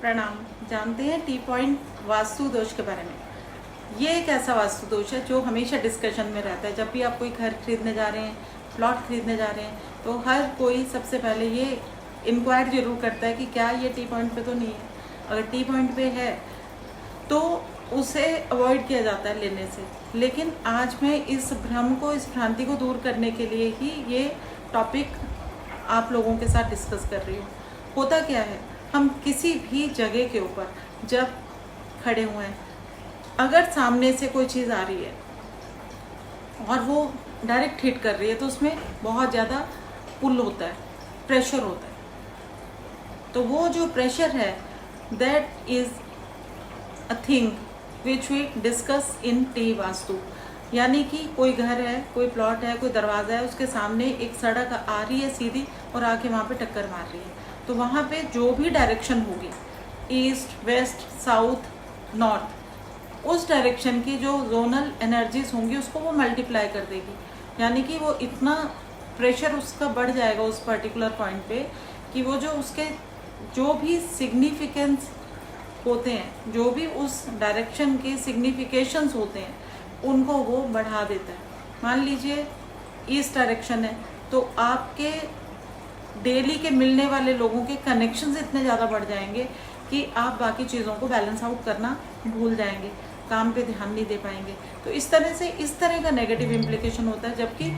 प्रणाम। जानते हैं टी पॉइंट वास्तु दोष के बारे में। ये एक ऐसा वास्तु दोष है जो हमेशा डिस्कशन में रहता है। जब भी आप कोई घर खरीदने जा रहे हैं, प्लॉट खरीदने जा रहे हैं, तो हर कोई सबसे पहले ये इंक्वायर जरूर करता है कि क्या ये टी पॉइंट पे तो नहीं है। अगर टी पॉइंट पे है तो उसे अवॉइड किया जाता है लेने से। लेकिन आज मैं इस भ्रम को, इस भ्रांति को दूर करने के लिए ही ये टॉपिक आप लोगों के साथ डिस्कस कर रही हूँ। होता क्या है, हम किसी भी जगह के ऊपर जब खड़े हुए हैं, अगर सामने से कोई चीज़ आ रही है और वो डायरेक्ट हिट कर रही है तो उसमें बहुत ज़्यादा पुल होता है, प्रेशर होता है। तो वो जो प्रेशर है, that is a thing which we discuss in the vastu. यानी कि कोई घर है, कोई प्लॉट है, कोई दरवाज़ा है, उसके सामने एक सड़क आ रही है सीधी और आके वहाँ पे टक्कर मार रही है। तो वहाँ पे जो भी डायरेक्शन होगी, ईस्ट, वेस्ट, साउथ, नॉर्थ, उस डायरेक्शन की जो जोनल एनर्जीज होंगी उसको वो मल्टीप्लाई कर देगी। यानी कि वो इतना प्रेशर उसका बढ़ जाएगा उस पर्टिकुलर पॉइंट पे कि वो जो उसके जो भी सिग्निफिकेंस होते हैं, जो भी उस डायरेक्शन के सिग्निफिकेशंस होते हैं, उनको वो बढ़ा देता है। मान लीजिए ईस्ट डायरेक्शन है तो आपके डेली के मिलने वाले लोगों के कनेक्शंस इतने ज़्यादा बढ़ जाएंगे कि आप बाकी चीज़ों को बैलेंस आउट करना भूल जाएंगे, काम पे ध्यान नहीं दे पाएंगे। तो इस तरह का नेगेटिव इम्प्लीकेशन होता है। जबकि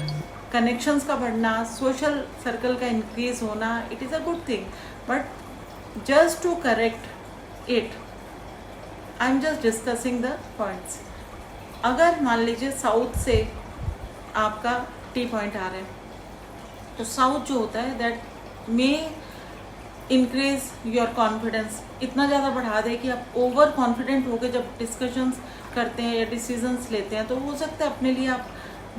कनेक्शंस का बढ़ना, सोशल सर्कल का इंक्रीज होना, it is a good thing. But just to correct it, I am just discussing the points. अगर मान लीजिए साउथ से आपका टी पॉइंट आ रहा है, तो साउथ जो होता है that may increase your confidence, इतना ज़्यादा बढ़ा दे कि आप ओवर कॉन्फिडेंट होकर जब डिस्कशंस करते हैं या डिसीजंस लेते हैं तो हो सकता है अपने लिए आप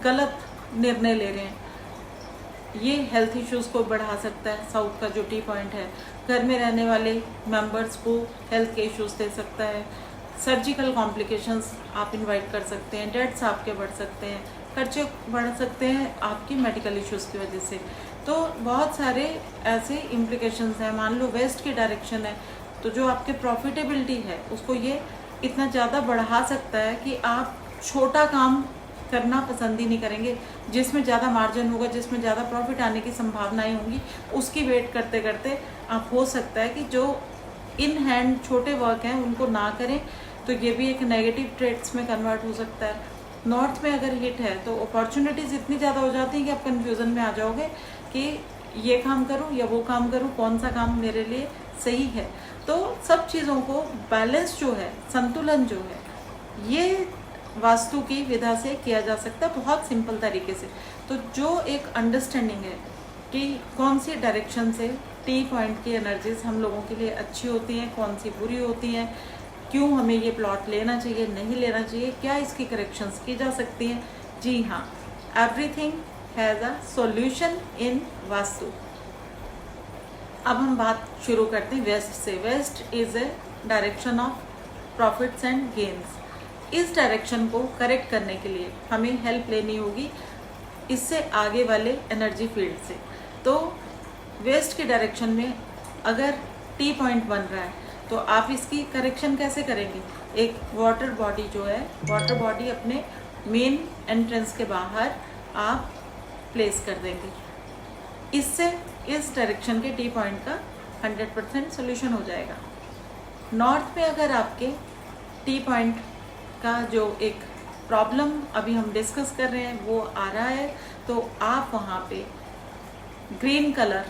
गलत निर्णय ले रहे हैं। ये हेल्थ इश्यूज़ को बढ़ा सकता है। साउथ का जो टी पॉइंट है, घर में रहने वाले मेंबर्स को हेल्थ के इश्यूज़ दे सकता है। सर्जिकल कॉम्प्लिकेशंस आप इनवाइट कर सकते हैं, डेथ्स आपके बढ़ सकते हैं, खर्चे बढ़ सकते हैं आपकी मेडिकल इश्यूज़ की वजह से। तो बहुत सारे ऐसे इम्प्लीकेशंस हैं। मान लो वेस्ट की डायरेक्शन है तो जो आपके प्रॉफिटेबिलिटी है उसको ये इतना ज़्यादा बढ़ा सकता है कि आप छोटा काम करना पसंद ही नहीं करेंगे। जिसमें ज़्यादा मार्जिन होगा, जिसमें ज़्यादा प्रॉफिट आने की संभावनाएं होंगी, उसकी वेट करते करते आप हो सकता है कि जो इन हैंड छोटे वर्क हैं उनको ना करें। तो ये भी एक नेगेटिव ट्रेड्स में कन्वर्ट हो सकता है। नॉर्थ में अगर हिट है तो अपॉर्चुनिटीज़ इतनी ज़्यादा हो जाती हैं कि आप कन्फ्यूज़न में आ जाओगे कि ये काम करूँ या वो काम करूँ, कौन सा काम मेरे लिए सही है। तो सब चीज़ों को बैलेंस जो है, संतुलन जो है, ये वास्तु की विधा से किया जा सकता है बहुत सिंपल तरीके से। तो जो एक अंडरस्टैंडिंग है कि कौन सी डायरेक्शन से टी पॉइंट की एनर्जीज हम लोगों के लिए अच्छी होती हैं, कौन सी बुरी होती हैं, क्यों हमें ये प्लॉट लेना चाहिए, नहीं लेना चाहिए, क्या इसकी करेक्शंस की जा सकती हैं। जी हाँ, everything has a solution in vastu. अब हम बात शुरू करते हैं वेस्ट से। West is a direction of profits and gains. इस डायरेक्शन को करेक्ट करने के लिए हमें हेल्प लेनी होगी इससे आगे वाले एनर्जी फील्ड से। तो वेस्ट की डायरेक्शन में अगर टी पॉइंट बन रहा है तो आप इसकी करेक्शन कैसे करेंगे। एक वाटर बॉडी जो है, वाटर बॉडी अपने मेन एंट्रेंस के बाहर आप प्लेस कर देंगे। इससे इस डायरेक्शन के टी पॉइंट का 100% सोल्यूशन हो जाएगा। नॉर्थ में अगर आपके टी पॉइंट का जो एक प्रॉब्लम अभी हम डिस्कस कर रहे हैं वो आ रहा है, तो आप वहाँ पे ग्रीन कलर,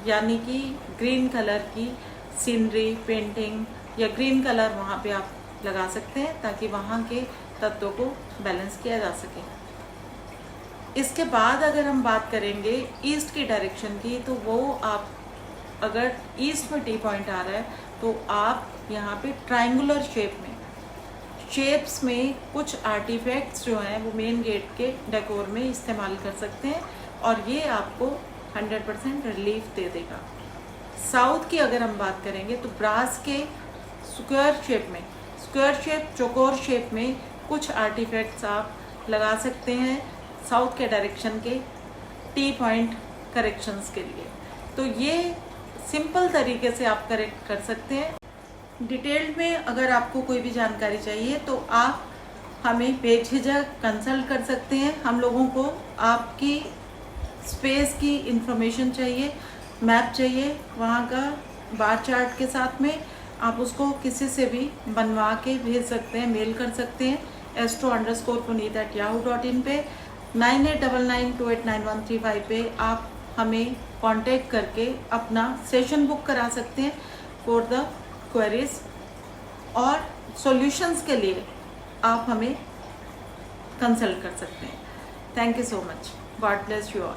यानी कि ग्रीन कलर की सीनरी, पेंटिंग या ग्रीन कलर वहाँ पे आप लगा सकते हैं ताकि वहाँ के तत्वों को बैलेंस किया जा सके। इसके बाद अगर हम बात करेंगे ईस्ट की डायरेक्शन की, तो वो आप अगर ईस्ट में टी पॉइंट आ रहा है तो आप यहाँ पे ट्रायंगुलर शेप्स में कुछ आर्टिफैक्ट्स जो हैं वो मेन गेट के डेकोर में इस्तेमाल कर सकते हैं और ये आपको 100% रिलीफ दे देगा। साउथ की अगर हम बात करेंगे तो ब्रास के स्क्वायर शेप, चौकोर शेप में कुछ आर्टिफैक्ट्स आप लगा सकते हैं साउथ के डायरेक्शन के टी पॉइंट करेक्शंस के लिए। तो ये सिंपल तरीके से आप करेक्ट कर सकते हैं। डिटेल में अगर आपको कोई भी जानकारी चाहिए तो आप हमें बेझिझक कंसल्ट कर सकते हैं। हम लोगों को आपकी स्पेस की इंफॉर्मेशन चाहिए, मैप चाहिए, वहाँ का बार चार्ट के साथ में आप उसको किसी से भी बनवा के भेज सकते हैं, मेल कर सकते हैं astro_puneet@yahoo.in पे 9899289135 पे आप हमें कांटेक्ट करके अपना सेशन बुक करा सकते हैं फॉर द क्वेरीज, और सॉल्यूशंस के लिए आप हमें कंसल्ट कर सकते हैं। Thank you so much. God bless you all.